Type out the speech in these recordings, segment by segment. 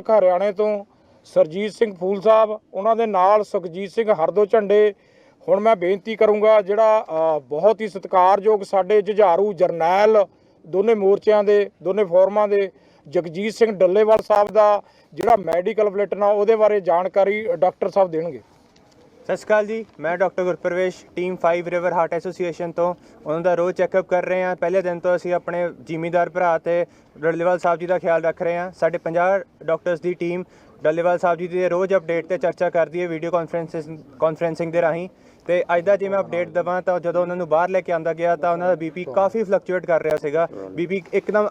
ਸਾਬਕ ਹਰਿਆਣੇ ਤੋਂ ਸਰਜੀਤ ਸਿੰਘ ਫੂਲ ਸਾਹਿਬ, ਉਹਨਾਂ ਦੇ ਨਾਲ ਸੁਖਜੀਤ ਸਿੰਘ ਹਰਦੋ ਝੰਡੇ। ਹੁਣ ਮੈਂ ਬੇਨਤੀ ਕਰੂੰਗਾ ਜਿਹੜਾ ਬਹੁਤ ਹੀ ਸਤਿਕਾਰਯੋਗ ਸਾਡੇ ਜੁਝਾਰੂ ਜਰਨੈਲ ਦੋਨੇ ਮੋਰਚਿਆਂ ਦੇ ਦੋਨੇ ਫੋਰਮਾਂ ਦੇ ਜਗਜੀਤ ਸਿੰਘ ਡੱਲੇਵਾਲ ਸਾਹਿਬ ਦਾ ਜਿਹੜਾ ਮੈਡੀਕਲ ਬੁਲੇਟਿਨ ਆ ਉਹਦੇ ਬਾਰੇ ਜਾਣਕਾਰੀ ਡਾਕਟਰ ਸਾਹਿਬ ਦੇਣਗੇ। ਸਤਿ ਸ਼੍ਰੀ ਅਕਾਲ ਜੀ, ਮੈਂ doctor Gurpravesh team 5 river heart association ਤੋਂ ਉਹਨਾਂ ਦਾ ਰੋਜ਼ ਚੈੱਕਅਪ ਕਰ ਰਹੇ ਹਾਂ। ਪਹਿਲੇ ਦਿਨ ਤੋਂ ਅਸੀਂ ਆਪਣੇ ਜ਼ਿਮੀਂਦਾਰ ਭਰਾ ਤੇ ਡੱਲੇਵਾਲ ਸਾਹਿਬ ਜੀ ਦਾ ਖਿਆਲ ਰੱਖ ਰਹੇ ਹਾਂ। ਸਾਡੇ 50 ਡਾਕਟਰਸ ਦੀ ਟੀਮ ਡੱਲੇਵਾਲ ਸਾਹਿਬ ਜੀ ਦੀ ਰੋਜ਼ ਅਪਡੇਟ ਤੇ ਚਰਚਾ ਕਰਦੀ ਹੈ ਵੀਡੀਓ ਕਾਨਫਰੰਸਿੰਗ ਦੇ ਰਾਹੀਂ। ਤੇ ਅੱਜ ਦਾ ਜੇ ਮੈਂ ਅਪਡੇਟ ਦੇਵਾਂ ਤਾਂ ਜਦੋਂ ਉਹਨਾਂ ਨੂੰ ਬਾਹਰ ਲੈ ਕੇ ਆਂਦਾ ਗਿਆ ਤਾਂ ਉਹਨਾਂ ਦਾ ਬੀਪੀ ਕਾਫੀ ਫਲਕਚੁਏਟ ਕਰ ਰਿਹਾ ਸੀਗਾ। ਬੀਪੀ ਇੱਕਦਮ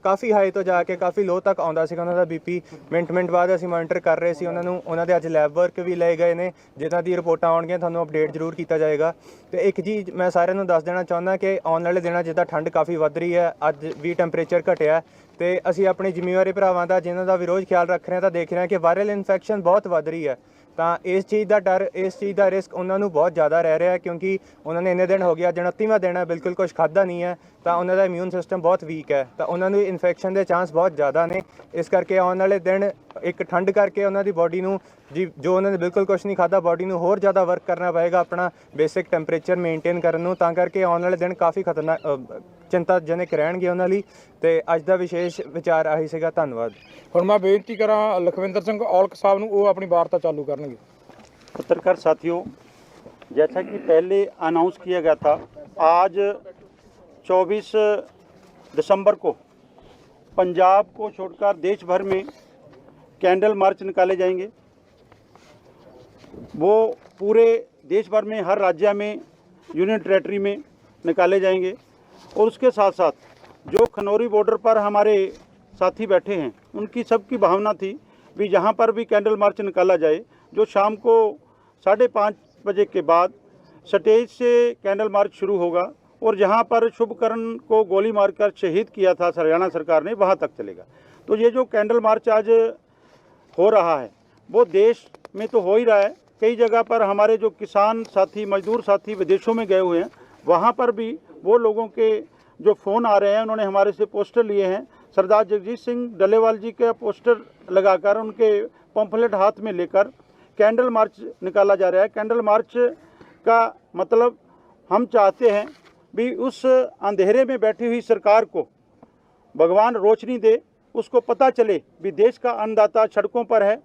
ਕਾਫੀ ਹਾਈ ਤੋਂ ਜਾ ਕੇ ਕਾਫੀ ਲੋ ਤੱਕ ਆਉਂਦਾ ਸੀਗਾ ਉਹਨਾਂ ਦਾ ਬੀਪੀ। ਮਿੰਟ ਬਾਅਦ ਅਸੀਂ ਮੋਨੀਟਰ ਕਰ ਰਹੇ ਸੀ ਉਹਨਾਂ ਦੇ ਅੱਜ ਲੈਬ ਵਰਕ ਵੀ ਲਏ ਗਏ ਨੇ, ਜਿਨ੍ਹਾਂ ਦੀ ਰਿਪੋਰਟਾਂ ਆਉਣਗੀਆਂ ਤੁਹਾਨੂੰ ਅਪਡੇਟ ਜ਼ਰੂਰ ਕੀਤਾ ਜਾਏਗਾ। ਤੇ ਇੱਕ ਚੀਜ਼ ਮੈਂ ਸਾਰਿਆਂ ਨੂੰ ਦੱਸ ਦੇਣਾ ਚਾਹੁੰਦਾ ਕਿ ਆਉਣ ਵਾਲੇ ਦਿਨਾਂ ਜਿੱਦਾਂ ਠੰਡ ਕਾਫੀ ਵੱਧ ਰਹੀ ਹੈ, ਅੱਜ ਵੀ ਟੈਂਪਰੇਚਰ ਘਟਿਆ ਤੇ ਅਸੀਂ ਆਪਣੇ ਜ਼ਿੰਮੇਵਾਰੀ ਭਰਾਵਾਂ ਦਾ ਜਿਨ੍ਹਾਂ ਦਾ ਵੀ ਰੋਜ਼ ਖਿਆਲ ਰੱਖ ਰਹੇ ਹਾਂ ਤਾਂ ਦੇਖ ਰਹੇ ਹਾਂ ਕਿ ਵਾਇਰਲ ਇਨਫੈਕਸ਼ਨ ਬਹੁਤ ਵੱਧ ਰਹੀ ਹੈ। ਤਾਂ ਇਸ ਚੀਜ਼ ਦਾ ਡਰ, ਇਸ ਚੀਜ਼ ਦਾ ਰਿਸਕ ਉਹਨਾਂ ਨੂੰ ਬਹੁਤ ਜ਼ਿਆਦਾ ਰਹਿ ਰਿਹਾ ਕਿਉਂਕਿ ਉਹਨਾਂ ਨੇ ਇੰਨੇ ਦਿਨ ਹੋ ਗਿਆ, 29ਵਾਂ ਦਿਨ ਹੈ, ਬਿਲਕੁਲ ਕੁਝ ਖਾਧਾ ਨਹੀਂ ਹੈ ਤਾਂ ਉਹਨਾਂ ਦਾ ਇਮਿਊਨ ਸਿਸਟਮ ਬਹੁਤ ਵੀਕ ਹੈ ਤਾਂ ਉਹਨਾਂ ਨੂੰ ਇਨਫੈਕਸ਼ਨ ਦੇ ਚਾਂਸ ਬਹੁਤ ਜ਼ਿਆਦਾ ਨੇ। ਇਸ ਕਰਕੇ ਆਉਣ ਵਾਲੇ ਦਿਨ ਇੱਕ ਠੰਡ ਕਰਕੇ ਉਹਨਾਂ ਦੀ ਬੋਡੀ ਨੂੰ ਜੋ ਉਹਨਾਂ ਨੇ ਬਿਲਕੁਲ ਕੁਝ ਨਹੀਂ ਖਾਧਾ, ਬੋਡੀ ਨੂੰ ਹੋਰ ਜ਼ਿਆਦਾ ਵਰਕ ਕਰਨਾ ਪਏਗਾ ਆਪਣਾ ਬੇਸਿਕ ਟੈਂਪਰੇਚਰ ਮੇਨਟੇਨ ਕਰਨ ਨੂੰ। ਤਾਂ ਕਰਕੇ ਆਉਣ ਵਾਲੇ ਦਿਨ ਕਾਫੀ ਖਤਰਨਾਕ ਚਿੰਤਾਜਨਕ ਰਹਿਣਗੇ ਉਹਨਾਂ ਲਈ। ਤੇ ਅੱਜ ਦਾ ਵਿਸ਼ੇਸ਼ ਵਿਚਾਰ ਆਹੀ ਸੀਗਾ। ਧੰਨਵਾਦ। ਹੁਣ ਮੈਂ ਬੇਨਤੀ ਕਰਾਂ ਲਖਵਿੰਦਰ ਸਿੰਘ औलख साहब ਨੂੰ, ਉਹ ਆਪਣੀ वार्ता चालू करेंगे। पत्रकार साथियों, जैसा कि पहले अनाउंस किया गया था, आज 24 दिसंबर को पंजाब को छोड़कर देश भर में कैंडल मार्च निकाले जाएंगे। वो पूरे देश भर में हर राज्य में यूनियन टेरेटरी में निकाले जाएंगे। और उसके साथ साथ जो खनौरी बॉर्डर पर हमारे साथी बैठे हैं उनकी सबकी भावना थी भी जहाँ पर भी कैंडल मार्च निकाला जाए, जो शाम को 5:30 बजे के बाद स्टेज से कैंडल मार्च शुरू होगा और जहाँ पर शुभकरण को गोली मारकर शहीद किया था हरियाणा सरकार ने, वहाँ तक चलेगा। तो ये जो कैंडल मार्च आज हो रहा है वो देश में तो हो ही रहा है, कई जगह पर हमारे जो किसान साथी, मजदूर साथी विदेशों में गए हुए हैं, वहाँ पर भी वो लोगों के जो फ़ोन आ रहे हैं, उन्होंने हमारे से पोस्टर लिए हैं। सरदार जगजीत सिंह डल्लेवाल जी के पोस्टर लगाकर उनके पंफलेट हाथ में लेकर कैंडल मार्च निकाला जा रहा है। कैंडल मार्च का मतलब हम चाहते हैं भी उस अंधेरे में बैठी हुई सरकार को भगवान रोशनी दे, उसको पता चले भी देश का अन्नदाता सड़कों पर है,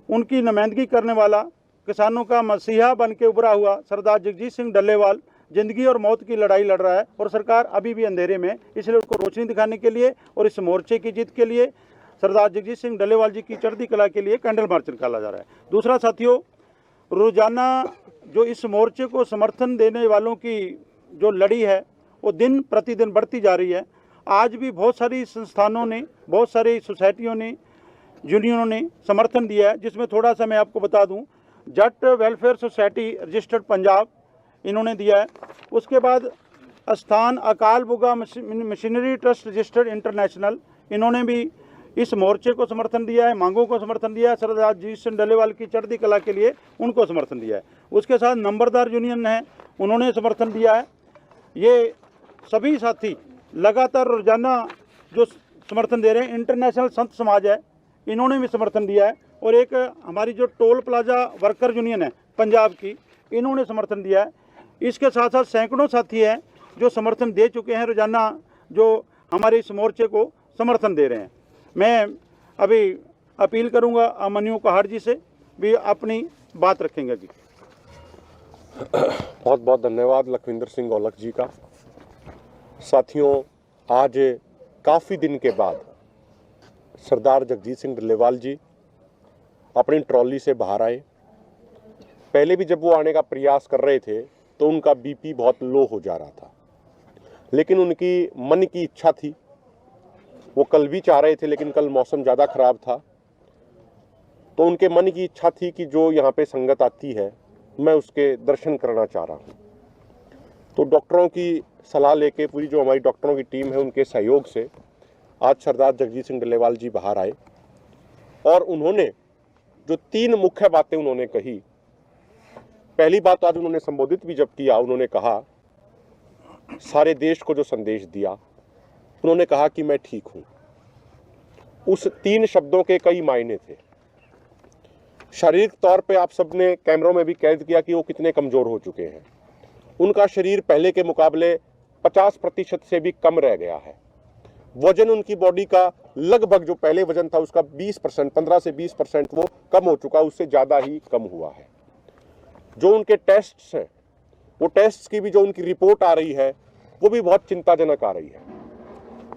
उनकी नुमाइंदगी करने वाला किसानों का मसीहा बन के उभरा हुआ सरदार जगजीत सिंह डल्लेवाल जिंदगी और मौत की लड़ाई लड़ रहा है और सरकार अभी भी अंधेरे में। इसलिए उसको रोशनी दिखाने के लिए और इस मोर्चे की जीत के लिए सरदार जगजीत सिंह डल्लेवाल जी की चढ़ती कला के लिए कैंडल मार्च निकाला जा रहा है। दूसरा साथियों, रोजाना जो इस मोर्चे को समर्थन देने वालों की जो लड़ी है वो दिन प्रतिदिन बढ़ती जा रही है। आज भी बहुत सारी संस्थानों ने, बहुत सारी सोसाइटियों ने, यूनियनों ने समर्थन दिया है, जिसमें थोड़ा सा मैं आपको बता दूं, जट वेलफेयर सोसाइटी रजिस्टर्ड पंजाब इन्होंने दिया है। उसके बाद स्थान अकाल बुगा मशीनरी ट्रस्ट रजिस्टर्ड इंटरनेशनल, इन्होंने भी इस मोर्चे को समर्थन दिया है, मांगों को समर्थन दिया है। सरदार जगजीत सिंह डल्लेवाल की चढ़ती कला के लिए उनको समर्थन दिया है। उसके साथ नंबरदार यूनियन है, उन्होंने समर्थन दिया है। ये सभी साथी लगातार रोजाना जो समर्थन दे रहे हैं। इंटरनेशनल संत समाज है, इन्होंने भी समर्थन दिया है। और एक हमारी जो टोल प्लाजा वर्कर यूनियन है पंजाब की, इन्होंने समर्थन दिया है। इसके साथ साथ सैकड़ों साथी हैं जो समर्थन दे चुके हैं, रोजाना जो हमारे इस मोर्चे को समर्थन दे रहे हैं। मैं अभी अपील करूंगा अमन्यु कहाड़ जी से भी अपनी बात रखेंगे जी। बहुत बहुत धन्यवाद लखविंदर सिंह औलख जी का। साथियों, आज काफ़ी दिन के बाद सरदार जगजीत सिंह डल्लेवाल जी अपनी ट्रॉली से बाहर आए। पहले भी जब वो आने का प्रयास कर रहे थे तो उनका बीपी बहुत लो हो जा रहा था, लेकिन उनकी मन की इच्छा थी, वो कल भी चाह रहे थे, लेकिन कल मौसम ज़्यादा ख़राब था, तो उनके मन की इच्छा थी कि जो यहाँ पे संगत आती है मैं उसके दर्शन करना चाह रहा हूँ। तो डॉक्टरों की सलाह लेके, पूरी जो हमारी डॉक्टरों की टीम है उनके सहयोग से आज सरदार जगजीत सिंह डल्लेवाल जी बाहर आए और उन्होंने जो 3 मुख्य बातें उन्होंने कही। पहली बात आज उन्होंने संबोधित भी जब किया, उन्होंने कहा, सारे देश को जो संदेश दिया, उन्होंने कहा कि मैं ठीक हूँ। उस 3 शब्दों के कई मायने थे। शारीरिक तौर पे आप सबने कैमरों में भी कैद किया कि वो कितने कमज़ोर हो चुके हैं। उनका शरीर पहले के मुकाबले 50% से भी कम रह गया है। वजन उनकी बॉडी का लगभग जो पहले वजन था उसका 20%, 15 से 20% वो कम हो चुका, उससे ज़्यादा ही कम हुआ है। जो उनके टेस्ट्स हैं, वो टेस्ट्स की भी जो उनकी रिपोर्ट आ रही है वो भी बहुत चिंताजनक आ रही है।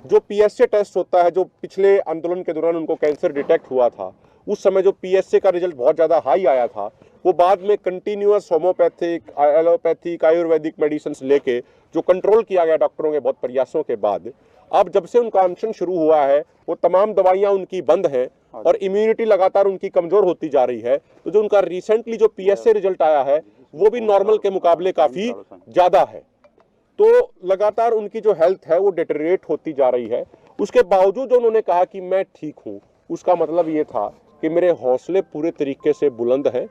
जो PSA टेस्ट होता है, जो पिछले आंदोलन के दौरान उनको कैंसर डिटेक्ट हुआ था, उस समय जो PSA का रिजल्ट बहुत ज़्यादा हाई आया था, वो बाद में continuous homeopathic, allopathic, Ayurvedic medicine लेके जो कंट्रोल किया गया डॉक्टरों के बहुत प्रयासों के बाद, अब जब से उनका अनशन शुरू हुआ है वो तमाम दवाइयाँ उनकी बंद हैं और इम्यूनिटी लगातार उनकी कमज़ोर होती जा रही है। तो जो उनका रिसेंटली जो PSA रिजल्ट आया है वो भी नॉर्मल के मुकाबले काफ़ी ज़्यादा है। तो लगातार उनकी जो हेल्थ है वो डिटेरिएट होती जा रही है। उसके बावजूद जो उन्होंने कहा कि मैं ठीक हूँ, उसका मतलब ये था कि मेरे हौसले पूरे तरीके से बुलंद हैं,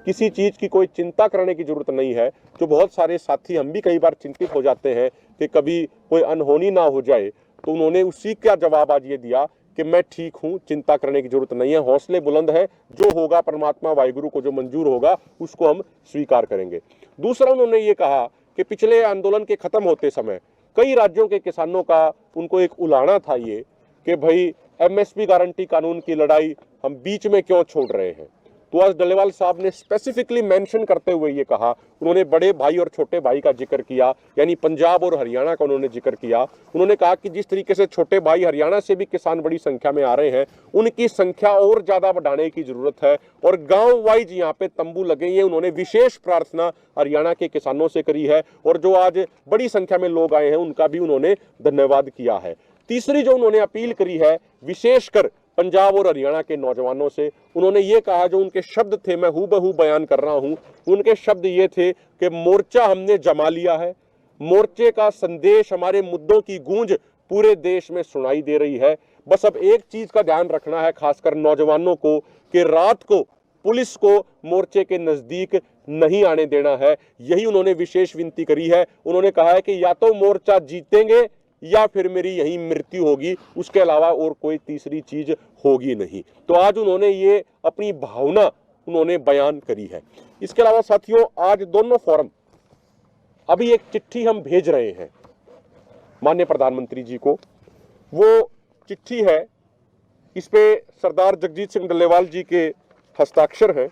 किसी चीज़ की कोई चिंता करने की ज़रूरत नहीं है। जो बहुत सारे साथी, हम भी कई बार चिंतित हो जाते हैं कि कभी कोई अनहोनी ना हो जाए, तो उन्होंने उसी का जवाब आज ये दिया कि मैं ठीक हूँ, चिंता करने की ज़रूरत नहीं है, हौसले बुलंद है, जो होगा परमात्मा वाहिगुरु को जो मंजूर होगा उसको हम स्वीकार करेंगे। दूसरा उन्होंने ये कहा कि पिछले आंदोलन के ख़त्म होते समय कई राज्यों के किसानों का उनको एक उलाहना था ये कि भाई MSP गारंटी कानून की लड़ाई हम बीच में क्यों छोड़ रहे हैं। तो आज डल्लेवाल साहब ने स्पेसिफिकली मेंशन करते हुए ये कहा, उन्होंने बड़े भाई और छोटे भाई का जिक्र किया, यानी पंजाब और हरियाणा का उन्होंने जिक्र किया। उन्होंने कहा कि जिस तरीके से छोटे भाई हरियाणा से भी किसान बड़ी संख्या में आ रहे हैं, उनकी संख्या और ज़्यादा बढ़ाने की ज़रूरत है और गांव वाइज यहाँ पे तंबू लगे हैं। उन्होंने विशेष प्रार्थना हरियाणा के किसानों से करी है और जो आज बड़ी संख्या में लोग आए हैं उनका भी उन्होंने धन्यवाद किया है। तीसरी जो उन्होंने अपील करी है विशेषकर पंजाब और हरियाणा के नौजवानों से, उन्होंने ये कहा, जो उनके शब्द थे मैं हूबहू बयान कर रहा हूं, उनके शब्द ये थे कि मोर्चा हमने जमा लिया है, मोर्चे का संदेश, हमारे मुद्दों की गूंज पूरे देश में सुनाई दे रही है। बस अब एक चीज का ध्यान रखना है खासकर नौजवानों को कि रात को पुलिस को मोर्चे के नजदीक नहीं आने देना है। यही उन्होंने विशेष विनती करी है। उन्होंने कहा है कि या तो मोर्चा जीतेंगे या फिर मेरी यही मृत्यु होगी, उसके अलावा और कोई तीसरी चीज होगी नहीं। तो आज उन्होंने ये अपनी भावना उन्होंने बयान करी है। इसके अलावा साथियों, आज दोनों फोरम अभी एक चिट्ठी हम भेज रहे हैं माननीय प्रधानमंत्री जी को। वो चिट्ठी है, इस पे सरदार जगजीत सिंह डल्लेवाल जी के हस्ताक्षर हैं,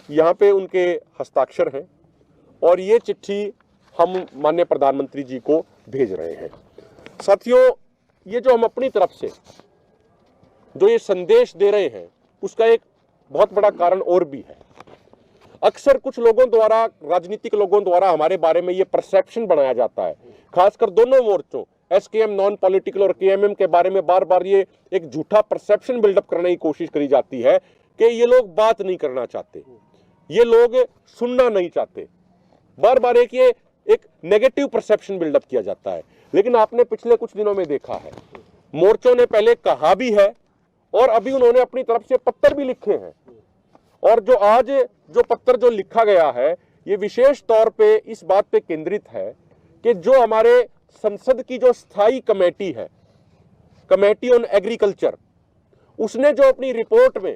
यहाँ पे उनके हस्ताक्षर हैं और ये चिट्ठी हम माननीय प्रधानमंत्री जी को भेज रहे हैं। साथियों, ये जो हम अपनी तरफ से जो ये संदेश दे रहे हैं उसका एक बहुत बड़ा कारण और भी है। अक्सर कुछ लोगों द्वारा, राजनीतिक लोगों द्वारा हमारे बारे में ये परसेप्शन बनाया जाता है, खासकर दोनों मोर्चों SKM नॉन पॉलिटिकल और KMM के बारे में बार बार ये एक झूठा परसेप्शन बिल्डअप करने की कोशिश करी जाती है कि ये लोग बात नहीं करना चाहते, ये लोग सुनना नहीं चाहते। बार बार एक नेगेटिव परसेप्शन बिल्डअप किया जाता है। लेकिन आपने पिछले कुछ दिनों में देखा है, मोर्चों ने पहले कहा भी है और अभी उन्होंने अपनी तरफ से पत्र भी लिखे हैं। और जो आज जो पत्र जो लिखा गया है ये विशेष तौर पे इस बात पे केंद्रित है कि जो हमारे संसद की जो स्थायी कमेटी है, कमेटी ऑन एग्रीकल्चर, उसने जो अपनी रिपोर्ट में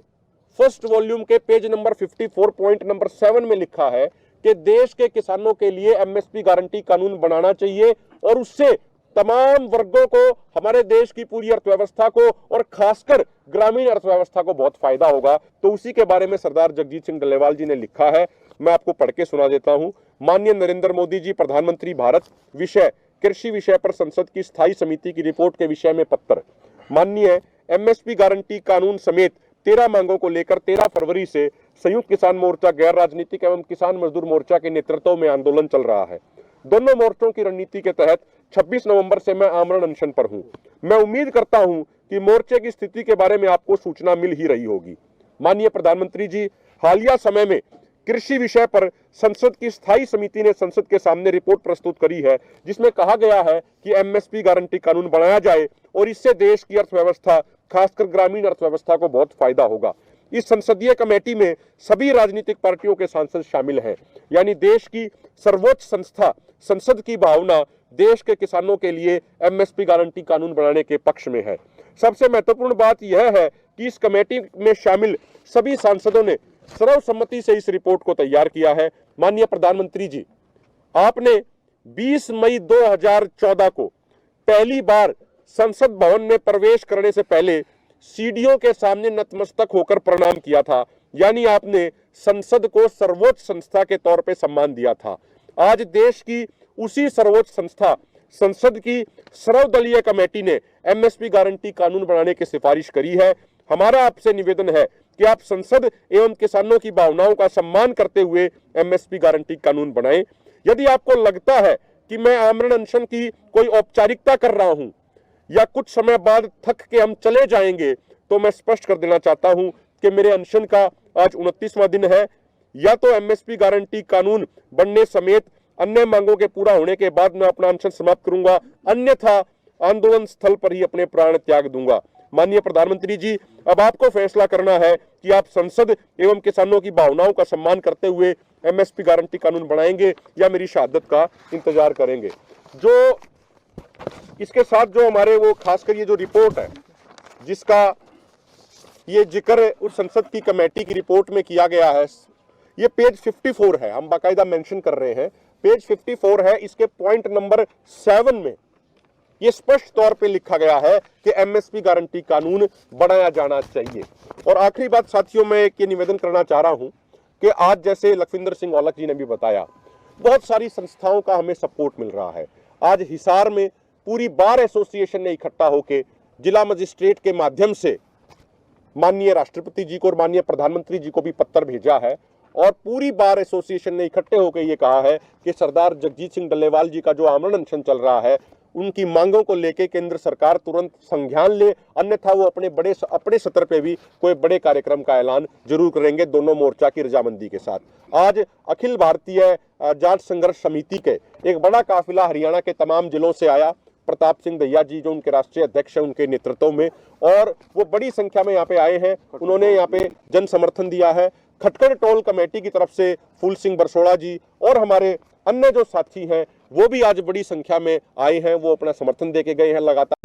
फर्स्ट वॉल्यूम के पेज नंबर 54 पॉइंट नंबर 7 में लिखा है कि देश के किसानों के लिए MSP गारंटी कानून बनाना चाहिए और उससे तमाम वर्गों को, हमारे देश की पूरी अर्थव्यवस्था को और खासकर ग्रामीण अर्थव्यवस्था को बहुत फायदा होगा। तो उसी के बारे में सरदार जगजीत सिंह डल्लेवाल जी ने लिखा है, मैं आपको पढ़ के सुना देता हूं। माननीय नरेंद्र मोदी जी प्रधानमंत्री भारत, विषय कृषि विषय पर संसद की स्थायी समिति की रिपोर्ट के विषय में पत्र। माननीय, MSP गारंटी कानून समेत 13 मांगों को लेकर 13 फरवरी से संयुक्त किसान मोर्चा, गैर राजनीतिक एवं किसान मजदूर मोर्चा के नेतृत्व में आंदोलन चल रहा है। दोनों मोर्चों की रणनीति के तहत 26 नवंबर से मैं आमरण अनशन पर हूं। मैं उम्मीद करता हूं कि मोर्चे की स्थिति के बारे में आपको सूचना मिल ही रही होगी। माननीय प्रधानमंत्री जी, हालिया समय में कृषि विषय पर संसद की स्थायी समिति ने संसद के सामने रिपोर्ट प्रस्तुत करी है, जिसमें कहा गया है कि MSP गारंटी कानून बनाया जाए और इससे देश की अर्थव्यवस्था, खासकर ग्रामीण अर्थव्यवस्था को बहुत फायदा होगा। इस संसदीय कमेटी में सभी राजनीतिक पार्टियों के सांसद शामिल हैं, यानी देश की सर्वोच्च संस्था संसद की भावना देश के किसानों के लिए MSP गारंटी कानून बनाने के पक्ष में है। सबसे महत्वपूर्ण बात यह है कि इस कमेटी में शामिल सभी सांसदों ने सर्वसम्मति से इस रिपोर्ट को तैयार किया है। माननीय प्रधानमंत्री जी, आपने 20 मई 2014 को पहली बार संसद भवन में प्रवेश करने से पहले सीढ़ियों के सामने नतमस्तक होकर प्रणाम किया था, यानी आपने संसद को सर्वोच्च संस्था के तौर पे सम्मान दिया था। आज देश की उसी सर्वोच्च संस्था संसद की सर्वदलीय कमेटी ने एमएसपी गारंटी कानून बनाने की सिफारिश करी है। हमारा आपसे निवेदन है कि आप संसद एवं किसानों की भावनाओं का सम्मान करते हुए एमएसपी गारंटी कानून बनाएं। यदि आपको लगता है कि मैं आमरण अनशन की कोई औपचारिकता कर रहा हूं या कुछ समय बाद थक के हम चले जाएंगे, तो मैं स्पष्ट कर देना चाहता हूं कि मेरे अनशन का आज 29वां दिन है। या तो एमएसपी गारंटी कानून बनने समेत अन्य मांगों के पूरा होने के बाद मैं अपना अनशन समाप्त करूंगा, अन्यथा आंदोलन स्थल पर ही अपने प्राण त्याग दूंगा। माननीय प्रधानमंत्री जी, अब आपको फैसला करना है कि आप संसद एवं किसानों की भावनाओं का सम्मान करते हुए एमएसपी गारंटी कानून बनाएंगे या मेरी शहादत का इंतजार करेंगे। जो इसके साथ जो हमारे वो खासकर ये जो रिपोर्ट है जिसका ये जिक्र उस संसद की कमेटी की रिपोर्ट में किया गया है, ये पेज 54 है, हम बाकायदा मेंशन कर रहे हैं, पेज 54 है। इसके पॉइंट नंबर 7 में ये स्पष्ट तौर पे लिखा गया है कि एमएसपी गारंटी कानून बनाया जाना चाहिए। और आखिरी बात साथियों, मैं एक ये निवेदन करना चाह रहा हूं कि आज जैसे लखविंदर सिंह औलख जी ने भी बताया, बहुत सारी संस्थाओं का हमें सपोर्ट मिल रहा है। आज हिसार में पूरी बार एसोसिएशन ने इकट्ठा होकर जिला मजिस्ट्रेट के माध्यम से माननीय राष्ट्रपति जी को और माननीय प्रधानमंत्री जी को भी पत्र भेजा है और पूरी बार एसोसिएशन ने इकट्ठे होकर ये कहा है कि सरदार जगजीत सिंह डल्लेवाल जी का जो आमरण अनशन चल रहा है, उनकी मांगों को लेकर केंद्र सरकार तुरंत संज्ञान ले, अन्यथा वो अपने सतर पे भी कोई बड़े कार्यक्रम का ऐलान जरूर करेंगे, दोनों मोर्चा की रजामंदी के साथ। आज अखिल भारतीय जाट संघर्ष समिति के एक बड़ा काफिला हरियाणा के तमाम जिलों से आया। प्रताप सिंह दहिया जी जो उनके राष्ट्रीय अध्यक्ष हैं, उनके नेतृत्व में, और वो बड़ी संख्या में यहाँ पे आए हैं। उन्होंने यहाँ पे जन समर्थन दिया है। खटखड़ टोल कमेटी की तरफ से फूल सिंह बरसोड़ा जी और हमारे अन्य जो साथी हैं वो भी आज बड़ी संख्या में आए हैं, वो अपना समर्थन दे के गए हैं लगातार।